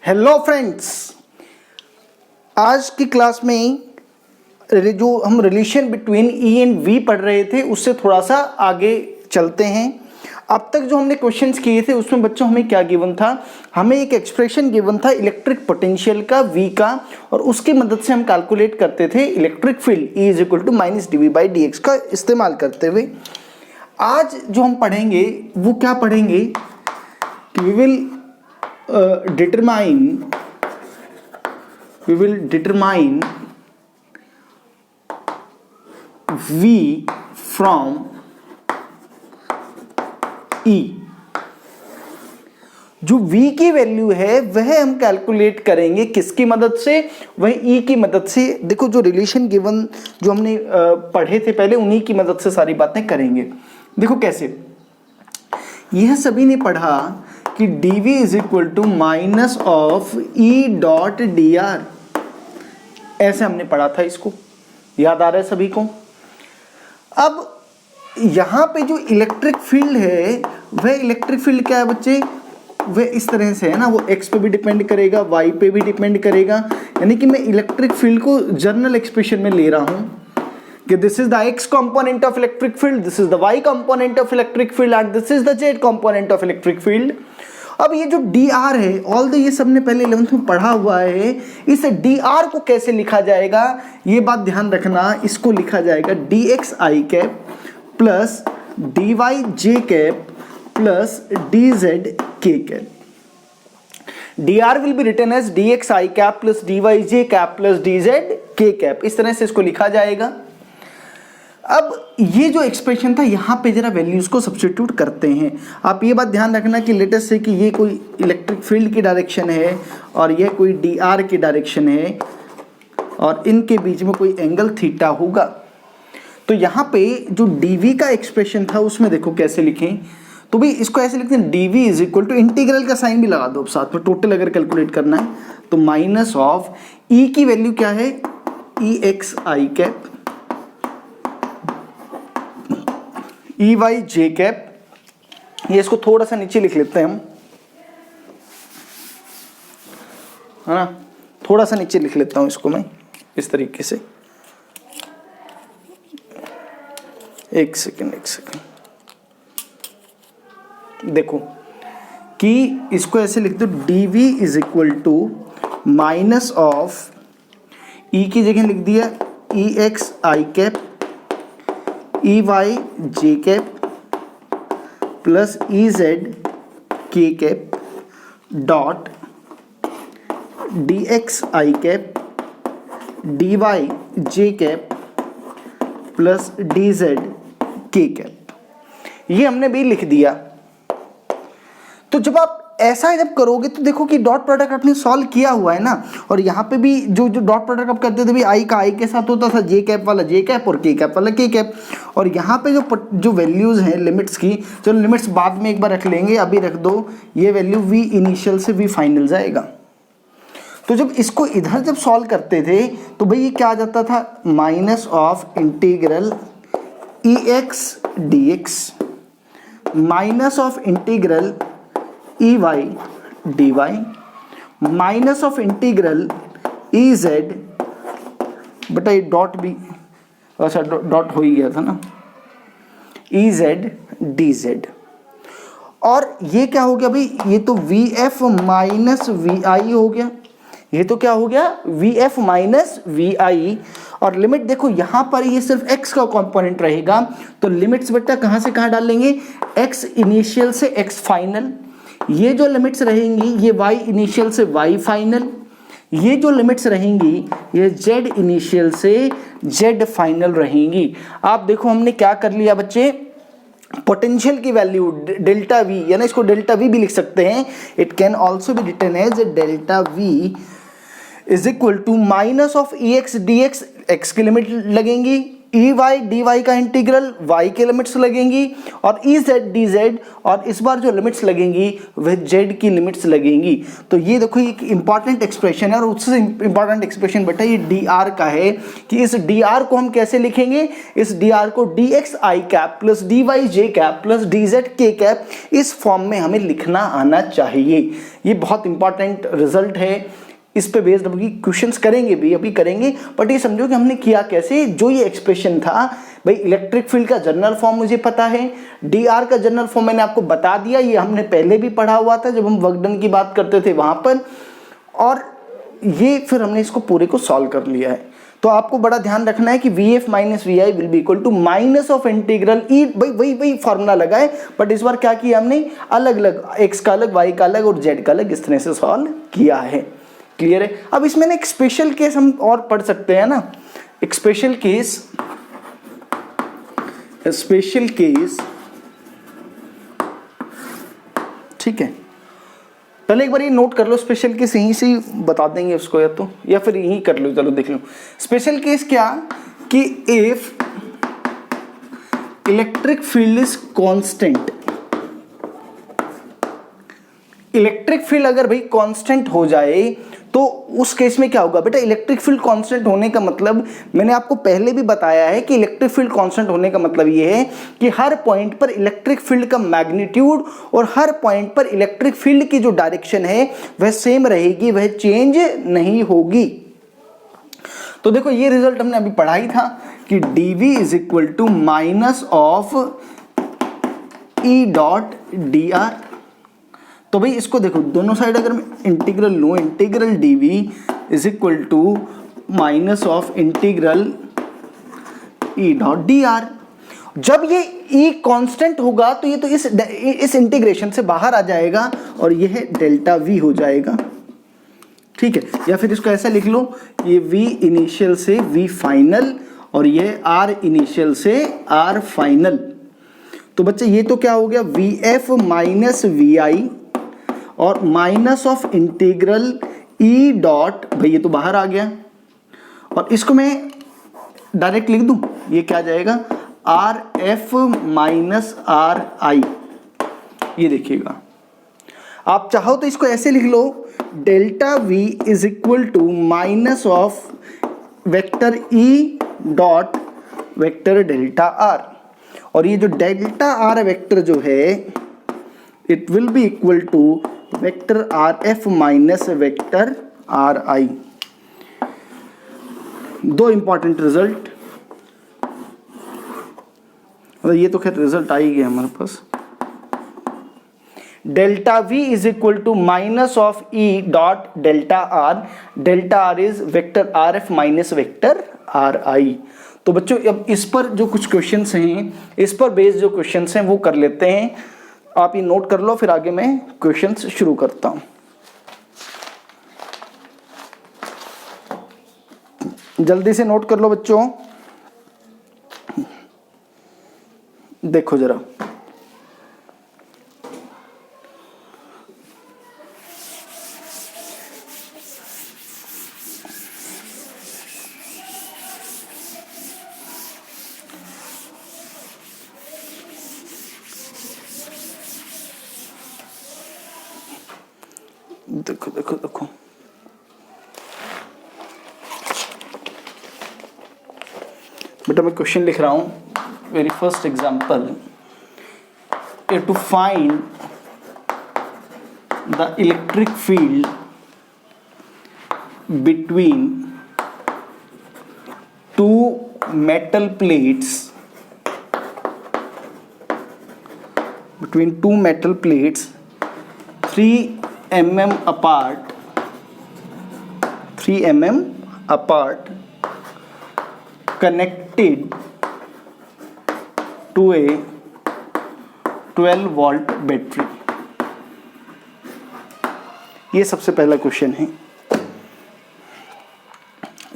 Hello friends, आज की class में जो हम relation between E and V पढ़ रहे थे उससे थोड़ा सा आगे चलते हैं। अब तक जो हमने क्वेश्चंस किए थे उसमें बच्चों हमें क्या गिवन था, हमें एक एक्सप्रेशन गिवन था इलेक्ट्रिक पोटेंशियल का वी का, और उसकी मदद से हम कैलकुलेट करते थे electric field E is equal to minus D V by D X का इस्तेमाल करते हुए। आज जो हम पढ़ेंगे वो क्या पढ़ेंगे कि we will determine V from E। जो V की वैल्यू है वह हम कैलकुलेट करेंगे किसकी मदद से, वह E की मदद से। देखो जो रिलेशन गिवन जो हमने पढ़े थे पहले उन्हीं की मदद से सारी बातें करेंगे। देखो कैसे, यह सभी ने पढ़ा कि dv is equal to minus of E dot D R, ऐसे हमने पढ़ा था, इसको याद आ रहा है सभी को। अब यहां पे जो इलेक्ट्रिक फील्ड है वह इलेक्ट्रिक फील्ड क्या है बच्चे, वह इस तरह से है ना, वो x पे भी डिपेंड करेगा, y पे भी डिपेंड करेगा। यानी कि मैं इलेक्ट्रिक फील्ड को जर्नल एक्सप्रेशन में ले रहा हूं कि this is the x component of electric field, this is the y component of electric field and this is the z component of electric field। अब ये जो dr है, ऑल द ये सबने पहले 11th में पढ़ा हुआ है, इस dr को कैसे लिखा जाएगा ये बात ध्यान रखना। इसको लिखा जाएगा dx i cap plus dy j cap plus dz k cap. dr will be written as dx i cap plus dy j cap plus dz k cap, इस तरह से इसको लिखा जाएगा। अब ये जो एक्सप्रेशन था यहाँ पे जरा वैल्यूज को सब्स्टिट्यूट करते हैं। आप ये बात ध्यान रखना कि लेटेस्ट से कि ये कोई इलेक्ट्रिक फील्ड की डायरेक्शन है और ये कोई डी आर की डायरेक्शन है और इनके बीच में कोई एंगल थीटा होगा। तो यहाँ पे जो डी वी का एक्सप्रेशन था उसमें देखो कैसे लिखें, तो भाई इसको ऐसे लिखते हैं D V is equal to, integral का साइन भी लगा दो साथ में, टोटल अगर कैलकुलेट करना है तो माइनस ऑफ ई की वैल्यू क्या है ई X I cap E Y J cap, ये इसको थोड़ा सा नीचे लिख लेते हैं हम, है ना, थोड़ा सा नीचे लिख लेता हूं इसको मैं इस तरीके से। एक सेकंड देखो कि इसको ऐसे लिख दो D V is equal to minus of E की जगह लिख दिया E X I cap E Y J cap plus E Z K cap dot D X I cap D Y J cap plus D Z K cap, ये हमने भी लिख दिया। तो जब आप ऐसा जब करोगे तो देखो कि डॉट प्रोडक्ट आपने सॉल्व किया हुआ है ना, और यहाँ पे भी जो डॉट प्रोडक्ट आप करते थे भी आई का आई के साथ होता था, जे कैप वाला जे कैप और के कैप वाला के कैप, और यहाँ पे जो वैल्यूज हैं लिमिट्स की, चलो लिमिट्स बाद में एक बार रख लेंगे, अभी रख दो ये वैल्यू वी इनिशियल से वी फाइनल जाएगा। तो जब इसको इधर जब सॉल्व करते थे तो भाई ये क्या आ जाता था, minus of integral E X D X minus of integral E Y D Y minus of integral E Z, बटा ये डॉट भी, अच्छा डॉट हो ही गया था ना, ई जेड डी जेड। और ये क्या हो गया भाई, ये तो वी एफ माइनस वी आई हो गया, ये तो क्या हो गया वी एफ माइनस वी आई। और लिमिट देखो यहाँ पर ये सिर्फ x का कंपोनेंट रहेगा, तो लिमिट्स बेटा कहाँ से कहाँ डालेंगे, x इनिशियल से x फाइनल, ये जो लिमिट्स रहेंगी ये y इनिशियल से y फाइनल, ये जो लिमिट्स रहेंगी ये z इनिशियल से z फाइनल रहेंगी। आप देखो हमने क्या कर लिया बच्चे, पोटेंशियल की वैल्यू डेल्टा वी, यानी इसको डेल्टा वी भी लिख सकते हैं, it can also be written as delta V is equal to minus of E X D X, X की लिमिट लगेंगी ई वाई डी वाई का इंटीग्रल y के लिमिट्स लगेंगी और ई जेड डी जेड, और इस बार जो लिमिट्स लगेंगी वह z की लिमिट्स लगेंगी। तो ये देखो एक इंपॉर्टेंट एक्सप्रेशन है, और उससे इंपॉर्टेंट एक्सप्रेशन बेटा ये dr का है कि इस dr को हम कैसे लिखेंगे, इस dr को dx i cap plus dy j cap plus dz k cap इस फॉर्म में हमें लिखना आना चाहिए। ये बहुत इंपॉर्टेंट रिजल्ट है, इस पे बेस्ड अभी क्वेश्चंस करेंगे भी, अभी करेंगे, बट ये समझो कि हमने किया कैसे। जो ये एक्सप्रेशन था भाई, इलेक्ट्रिक फील्ड का जनरल फॉर्म मुझे पता है, dr का जनरल फॉर्म मैंने आपको बता दिया, ये हमने पहले भी पढ़ा हुआ था जब हम वर्क डन की बात करते थे वहां पर, और ये फिर हमने इसको पूरे को सॉल्व कर लिया है। तो आपको बड़ा ध्यान रखना है कि VF minus VI will be equal to minus of integral E, भाई वही फॉर्मूला लगा है, बट इस बार क्या किया हमने, अलग अलग, x का अलग, y का अलग और z का अलग, इस तरह से सॉल्व किया है। क्लियर है। अब इसमें ना एक स्पेशल केस हम और पढ़ सकते हैं ना, एक स्पेशल केस, ठीक है। पहले एक बार ये नोट कर लो, स्पेशल केस यहीं से ही बता देंगे उसको, या फिर यहीं कर लो, चलो देख लो। स्पेशल केस क्या कि if electric field is constant, electric field अगर भाई कांस्टेंट हो जाए तो उस केस में क्या होगा बेटा, इलेक्ट्रिक फील्ड कांस्टेंट होने का मतलब मैंने आपको पहले भी बताया है कि इलेक्ट्रिक फील्ड कांस्टेंट होने का मतलब ये है कि हर पॉइंट पर इलेक्ट्रिक फील्ड का मैग्नीट्यूड और हर पॉइंट पर इलेक्ट्रिक फील्ड की जो डायरेक्शन है वह सेम रहेगी, वह चेंज नहीं होगी। तो देखो ये रिजल्ट हमने अभी पढ़ा ही था कि dv is equal to minus of E dot D R. तो भाई इसको देखो, दोनों साइड अगर मैं इंटीग्रल लूँ, integral dv is equal to minus of integral E dot D R. जब ये e कांस्टेंट होगा तो ये तो इस इंटीग्रेशन से बाहर आ जाएगा और यह डेल्टा v हो जाएगा, ठीक है। या फिर इसको ऐसा लिख लो, ये v इनिशियल से v फाइनल और ये r इनिशियल से r फाइनल। तो बच्चे ये तो क्या हो गया, vf माइनस vi और minus of integral E dot, भाई ये तो बाहर आ गया, और इसको मैं डायरेक्ट लिख दूं, ये क्या आ जाएगा, R F minus R I. ये देखिएगा, आप चाहो तो इसको ऐसे लिख लो, delta V is equal to minus of vector E dot vector delta R, और ये जो डेल्टा आर वेक्टर जो है it will be equal to vector R F minus vector are I. दो इंपॉर्टेंट रिजल्ट, ये तो खैर रिजल्ट आ ही गया हमारे पास। Delta V is equal to minus of E dot delta r is vector R F minus vector are i. तो बच्चों अब इस पर जो कुछ क्वेश्चंस हैं, इस पर बेस्ड जो क्वेश्चंस हैं वो कर लेते हैं। आप ये नोट कर लो, फिर आगे मैं क्वेश्चंस शुरू करता हूं। जल्दी से नोट कर लो बच्चों, देखो जरा। देखो देखो देखो, बेटा मैं क्वेश्चन लिख रहा हूं। Very first example, to find the electric field between two metal plates, between two metal plates 3 mm apart connected to a 12 volt battery. ये सबसे पहला क्वेश्चन है,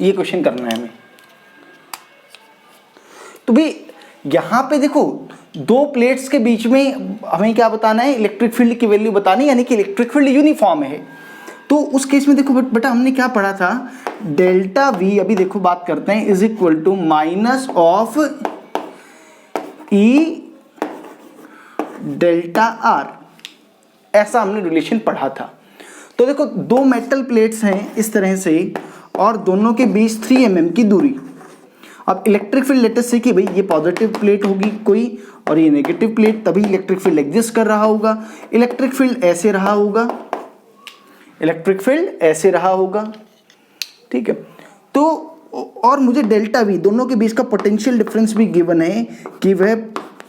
ये क्वेश्चन करना है हमें। तो भाई यहां पे देखो, दो प्लेट्स के बीच में हमें क्या बताना है, इलेक्ट्रिक फील्ड की वैल्यू बतानी है, यानी कि इलेक्ट्रिक फील्ड यूनिफॉर्म है। तो उस केस में देखो बेटा हमने क्या पढ़ा था, डेल्टा वी, अभी देखो बात करते हैं, is equal to minus of E delta R, ऐसा हमने रिलेशन पढ़ा था। तो देखो दो मेटल प्लेट्स हैं इस तरह से और दोनों के बीच 3 mm की दूरी। अब इलेक्ट्रिक फील्ड लेटेस्ट से कि भाई ये पॉजिटिव प्लेट होगी कोई और ये नेगेटिव प्लेट, तभी इलेक्ट्रिक फील्ड एग्जिस्ट कर रहा होगा। इलेक्ट्रिक फील्ड ऐसे रहा होगा, इलेक्ट्रिक फील्ड ऐसे रहा होगा, ठीक है। तो और मुझे डेल्टा वी, दोनों के बीच का पोटेंशियल डिफरेंस भी गिवन है कि वह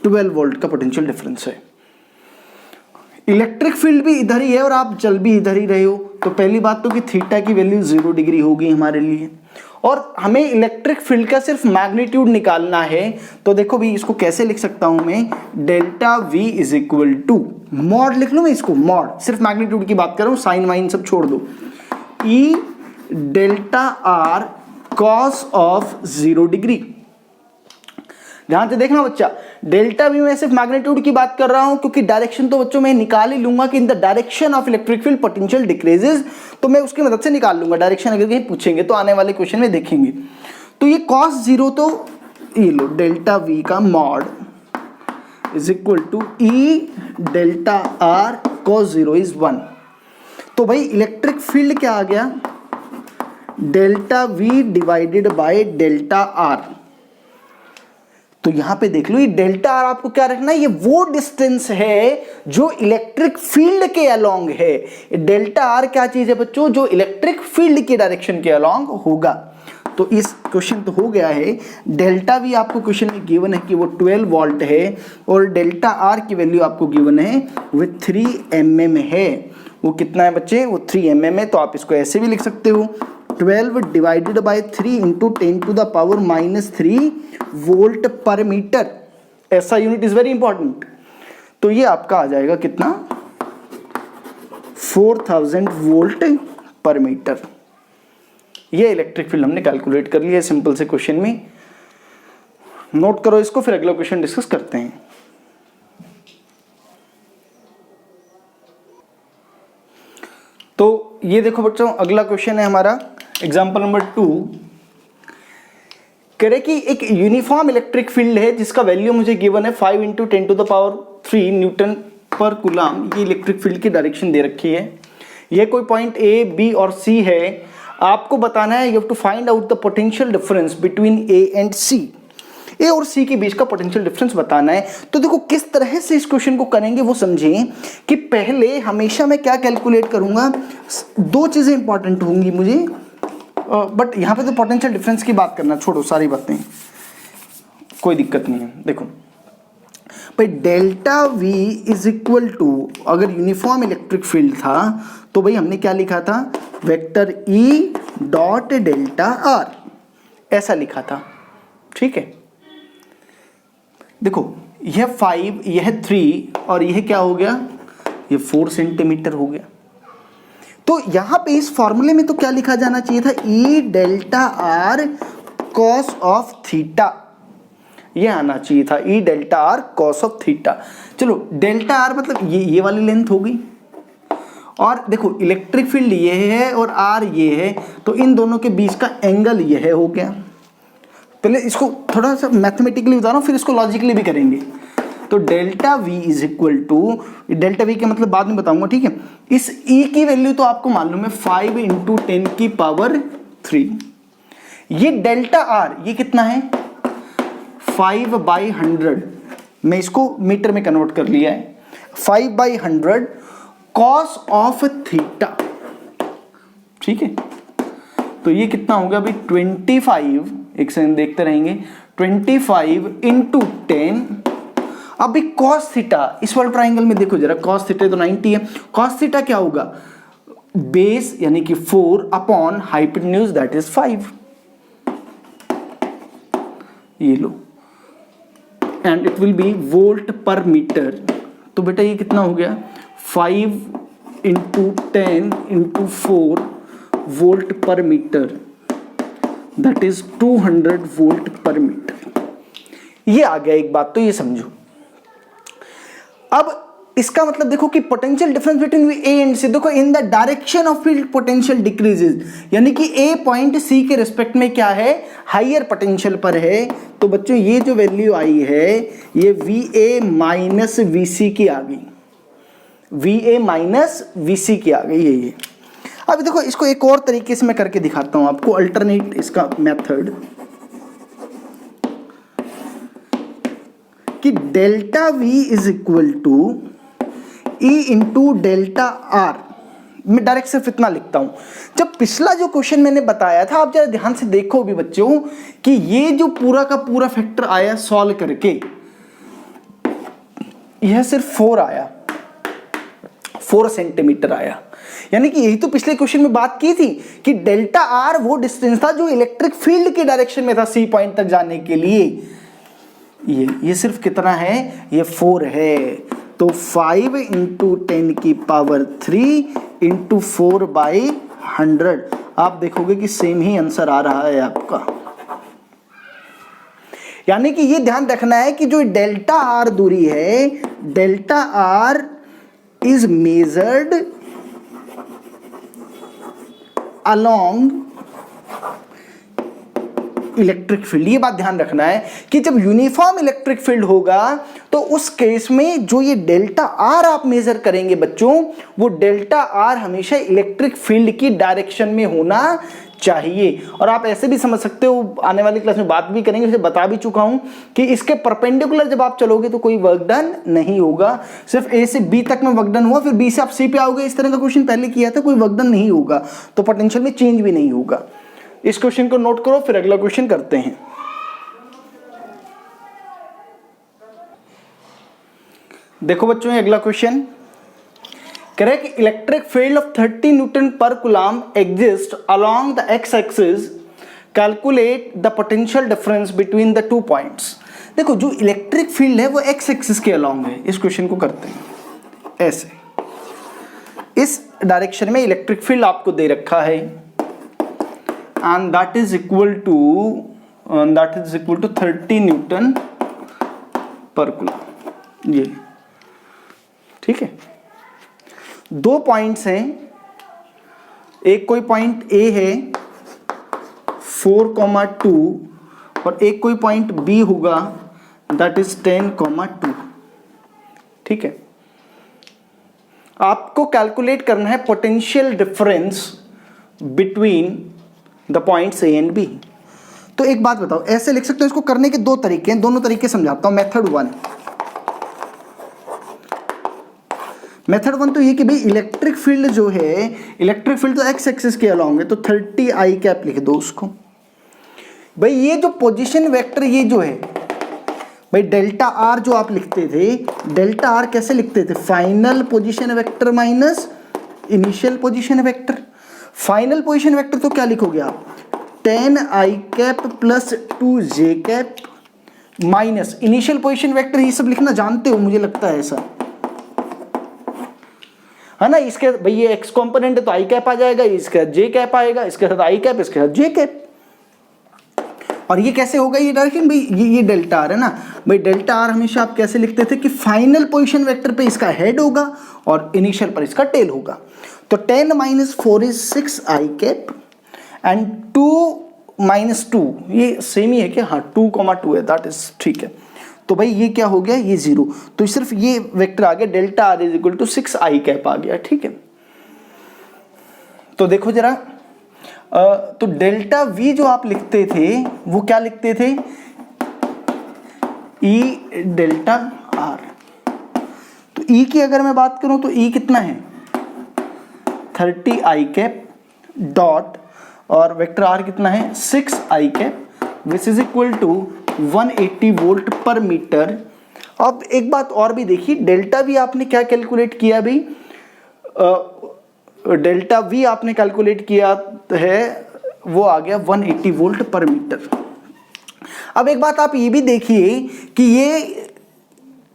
12 वोल्ट का पोटेंशियल डिफरेंस है। इलेक्ट्रिक फील्ड भी इधर ही है और आप चल भी इधर ही रहे हो, तो पहली बात तो कि थीटा की वैल्यू 0 डिग्री होगी हमारे लिए। और हमें इलेक्ट्रिक फील्ड का सिर्फ मैग्नीट्यूड निकालना है, तो देखो भी इसको कैसे लिख सकता हूं मैं, delta V is equal to mod लिख लूं मैं इसको, मॉड, सिर्फ मैग्नीट्यूड की बात कर रहा हूं, साइन वाइन सब छोड़ दो, ई delta are cos of 0 degree. ध्यान से देखना बच्चा, डेल्टा वी में सिर्फ मैग्नीट्यूड की बात कर रहा हूं क्योंकि डायरेक्शन तो बच्चों मैं निकाल ही लूंगा कि इन the direction of electric field potential decreases, तो मैं उसकी मदद से निकाल लूंगा। डायरेक्शन अगर कहीं पूछेंगे तो आने वाले क्वेश्चन में देखेंगे। तो ये cos 0, तो ये लो डेल्टा वी का mod is equal to E delta R cos 0 is 1। तो भाई इलेक्ट्रिक फील्ड क्या आ गया, delta V divided by delta R. तो यहां पे देख लो, ये डेल्टा आर आपको क्या रखना है, ये वो डिस्टेंस है जो इलेक्ट्रिक फील्ड के अलोंग है। डेल्टा आर क्या चीज है बच्चों, जो इलेक्ट्रिक फील्ड के डायरेक्शन के अलोंग होगा। तो इस क्वेश्चन तो हो गया है। डेल्टा वी आपको क्वेश्चन में गिवन है कि वो 12 वोल्ट है और डेल्टा आर की वैल्यू आपको गिवन है वो 3 mm है। वो कितना है बच्चे, वो 3 mm है। तो आप इसको ऐसे भी लिख सकते हो, 12 divided by 3 into 10 to the power -3 volt पर मीटर। ऐसा यूनिट इज वेरी इंपॉर्टेंट। तो ये आपका आ जाएगा कितना, 4000 वोल्ट पर मीटर। ये इलेक्ट्रिक फील्ड हमने कैलकुलेट कर लिया है सिंपल से क्वेश्चन में। नोट करो इसको, फिर अगला क्वेश्चन डिस्कस करते हैं। तो ये देखो बच्चों, अगला क्वेश्चन है हमारा एग्जाम्पल नंबर 2। कह रहे कि एक यूनिफॉर्म इलेक्ट्रिक फील्ड है जिसका वैल्यू मुझे गिवन है 5 into 10 to the power 3 newton पर कूलम। ये इलेक्ट्रिक फील्ड की डायरेक्शन दे रखी है। ये कोई पॉइंट ए, बी और सी है। आपको बताना है, you have to find out the potential difference between A and C. A और सी के बीच का पोटेंशियल डिफरेंस बताना है। तो देखो किस तरह से इस क्वेश्चन को करेंगे वो समझें कि पहले हमेशा मैं क्या कैलकुलेट करूंगा, दो चीजें इंपॉर्टेंट होंगी मुझे, बट यहां पे तो पोटेंशियल डिफरेंस की बात करना, छोड़ो सारी बातें, कोई दिक्कत नहीं है। देखो भाई delta V is equal to, अगर यूनिफॉर्म इलेक्ट्रिक फील्ड था तो भाई हमने क्या लिखा था, vector E dot delta R, ऐसा लिखा था, ठीक है। देखो यह 5, यह 3 और यह क्या हो गया, ये 4 सेंटीमीटर हो गया। तो यहां पे इस फॉर्मूले में तो क्या लिखा जाना चाहिए था, ई delta are cos of theta, ये आना चाहिए था, ई delta are cos of theta. चलो डेल्टा आर मतलब ये वाली लेंथ हो गई, और देखो इलेक्ट्रिक फील्ड ये है और आर ये है, तो इन दोनों के बीच का एंगल ये है, हो गया। पहले इसको थोड़ा सा मैथमेटिकली बता रहा हूँ, फिर इसको लॉजिकली भी करेंगे। तो delta V is equal to, delta V का मतलब बाद में बताऊंगा, ठीक है। इस ई की वैल्यू तो आपको मालूम है 5 इंटू 10 की पावर 3। ये डेल्टा आर ये कितना है, 5/100। मैं इसको मीटर में कन्वर्ट कर लिया है, 5/100 कॉस ऑफ थीटा, ठीक है। तो ये कितना होगा अभी 25, एक सेकंड देखते रहेंगे, 25 इंटू 10। अभी कॉस थीटा, इस वाले ट्राइंगल में देखो जरा, कॉस थीटा तो 90 है, कॉस थीटा क्या होगा, बेस यानी कि 4 अपॉन हाइपोटेन्यूज दैट इज 5, ये लो, and it will be volt पर मीटर। तो बेटा ये कितना हो गया, 5 इंटू 10 इंटू 4 वोल्ट पर मीटर, दैट इज 200 वोल्ट पर मीटर। ये आ गया एक बात, तो ये समझो। अब इसका मतलब देखो कि potential difference between A and C, देखो in the direction of field potential decreases, यानी कि ए पॉइंट सी के रिस्पेक्ट में क्या है, हायर पोटेंशियल पर है। तो बच्चों ये जो वैल्यू आई है ये वी ए माइनस वी सी की आ गई, वी ए माइनस वी सी की आ गई है ये। अब देखो इसको एक और तरीके से मैं करके दिखाता हूं आपको, अल्टरनेट इसका मेथड, कि delta V is equal to E into delta R. मैं डायरेक्ट सिर्फ इतना लिखता हूं, जब पिछला जो क्वेश्चन मैंने बताया था, आप जरा ध्यान से देखो भी बच्चों, कि ये जो पूरा का पूरा फैक्टर आया सॉल्व करके, यह सिर्फ 4 आया, 4 सेंटीमीटर आया। यानी कि यही तो पिछले क्वेश्चन में बात की थी कि डेल्टा आर वो डिस्टेंस था जो इलेक्ट्रिक फील्ड के डायरेक्शन में था सी पॉइंट तक जाने के लिए। ये सिर्फ कितना है, ये 4 है। तो 5 इंटू 10 की पावर 3 इंटू 4/100, आप देखोगे कि सेम ही आंसर आ रहा है आपका। यानी कि ये ध्यान रखना है कि जो डेल्टा आर दूरी है, delta r is measured along electric field. ये बात ध्यान रखना है कि जब यूनिफॉर्म इलेक्ट्रिक फील्ड होगा तो उस केस में जो ये डेल्टा आर आप मेजर करेंगे बच्चों, वो डेल्टा आर हमेशा इलेक्ट्रिक फील्ड की डायरेक्शन में होना चाहिए। और आप ऐसे भी समझ सकते हो, आने वाली क्लास में बात भी करेंगे, जैसे बता भी चुका हूं कि इसके परपेंडिकुलर जब आप चलोगे तो कोई वर्क डन नहीं होगा, सिर्फ ए से बी तक में वर्क डन हुआ, फिर बी से आप सी पे आओगे, इस तरह का क्वेश्चन पहले किया था, कोई वर्क डन नहीं होगा, तो पोटेंशियल में चेंज भी नहीं होगा। इस क्वेश्चन को नोट करो, फिर अगला क्वेश्चन करते हैं। देखो बच्चों ये अगला क्वेश्चन कह रहा है कि इलेक्ट्रिक फील्ड ऑफ 30 न्यूटन पर coulomb exist along the x axis, calculate the potential difference between the 2 points. देखो जो इलेक्ट्रिक फील्ड है वो एक्स एक्सिस के अलोंग है। इस क्वेश्चन को करते हैं ऐसे, इस डायरेक्शन में इलेक्ट्रिक फील्ड आपको दे रखा है and that is equal to 30 Newton पर कूलम। ये ठीक है, 2 पॉइंट्स हैं, एक कोई पॉइंट ए है 4,2 और एक कोई पॉइंट बी होगा दैट इज 10,2। ठीक है, आपको कैलकुलेट करना है potential difference between the points A and B. तो एक बात बताओ, ऐसे लिख सकते हो, इसको करने के 2 तरीके हैं, दोनों तरीके समझाता हूं। मेथड 1 तो ये कि भाई इलेक्ट्रिक फील्ड जो है, इलेक्ट्रिक फील्ड तो एक्स एक्सिस के अलोंग है, तो 30 आई कैप लिख दो उसको। भाई ये जो पोजीशन वेक्टर ये जो है, भाई डेल्टा आर जो आप लिखते थे, डेल्टा आर कैसे लिखते थे, final position vector minus initial position vector. Final position vector तो क्या लिखोगे आप, 10 i cap plus 2 j cap minus initial position vector. ये सब लिखना जानते हो मुझे लगता है ऐसा, है ना। इसके भाई ये एक्स कंपोनेंट है तो आई कैप आ जाएगा, इसके साथ जे कैप आएगा, इसके साथ आई कैप, इसके साथ जे कैप। और ये कैसे होगा ये डायरेक्शन, भाई ये डेल्टा आर है ना, भाई डेल्टा आर हमेशा आप कैसे लिखते थे कि फाइनल पोजीशन वेक्टर पे इसका हेड होगा और इनिशियल पर इसका टेल होगा। तो 10 - 4 इज 6 आई कैप एंड 2 - 2 ये सेम ही है क्या, हाँ 2,2 है, दैट इज ठीक है। तो भाई ये क्या हो गया, ये 0, तो सिर्फ ये वेक्टर आ गया, delta r is equal to 6 i cap आ गया। ठीक है, तो देखो जरा, तो डेल्टा वी जो आप लिखते थे वो क्या लिखते थे, ई डेल्टा आर। तो ई की अगर मैं बात करूं तो ई कितना है 30 आई कैप डॉट, और वेक्टर आर कितना है 6 i cap, which is equal to 180 volt पर मीटर। अब एक बात और भी देखिए, डेल्टा वी आपने क्या कैलकुलेट किया भाई, डेल्टा वी आपने कैलकुलेट किया है, वो आ गया 180 वोल्ट पर मीटर। अब एक बात आप ये भी देखिए कि ये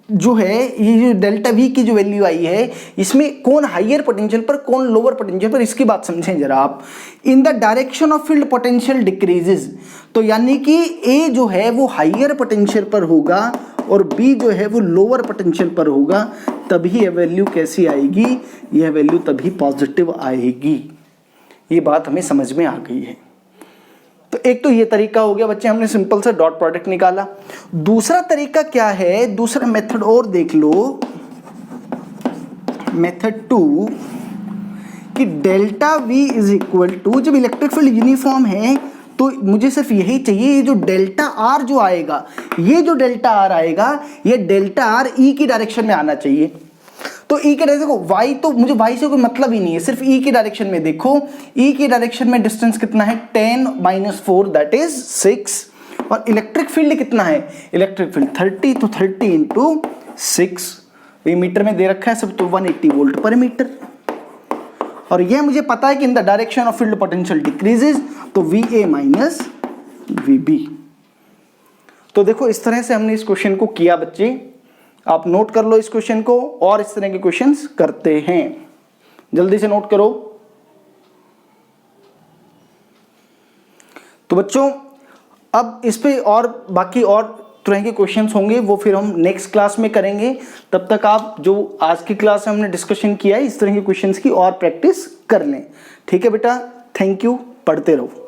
जो है, ये जो डेल्टा वी की जो वैल्यू आई है, इसमें कौन हाइयर पोटेंशियल पर कौन लोअर पोटेंशियल पर, इसकी बात समझें जरा आप। इन the direction of field potential decreases, तो यानी कि ए जो है वो हाइयर पोटेंशियल पर होगा और B जो है वो लोअर पोटेंशियल पर होगा, तभी यह वैल्यू कैसी आएगी, यह वैल्यू तभी पॉजिटिव आएगी। ये बात हमें समझ में आ गई है। तो एक तो ये तरीका हो गया बच्चे, हमने सिंपल सा डॉट प्रोडक्ट निकाला। दूसरा तरीका क्या है, दूसरा मेथड और देख लो, मेथड 2, कि delta V is equal to, जब इलेक्ट्रिक फील्ड यूनिफॉर्म है तो मुझे सिर्फ यही चाहिए, ये जो डेल्टा R जो आएगा, ये जो डेल्टा R आएगा, ये डेल्टा R E की डायरेक्शन में आना चाहिए। तो E के डायरेक्शन देखो, Y तो मुझे Y से कोई मतलब ही नहीं है, सिर्फ E की डायरेक्शन में देखो, E की डायरेक्शन में डिस्टेंस कितना है, 10 - 4 दैट इज 6, और इलेक्ट्रिक फील्ड कितना है, इलेक्ट्रिक फील्ड 30, तो 30 × 6, ये मीटर में दे रखा है सब, तो 180 वोल्ट पर मीटर। और यह मुझे पता है कि इन the direction of field potential decreases, तो VA - VB। तो देखो इस तरह से हमने इस क्वेश्चन को किया बच्चे, आप नोट कर लो इस क्वेश्चन को, और इस तरह के क्वेश्चंस करते हैं, जल्दी से नोट करो। तो बच्चों अब इस पे और बाकी और तरह के क्वेश्चंस होंगे, वो फिर हम नेक्स्ट क्लास में करेंगे। तब तक आप जो आज की क्लास में हमने डिस्कशन किया है, इस तरह के क्वेश्चंस की और प्रैक्टिस कर लें। ठीक है बेटा, थैंक यू, पढ़ते रहो।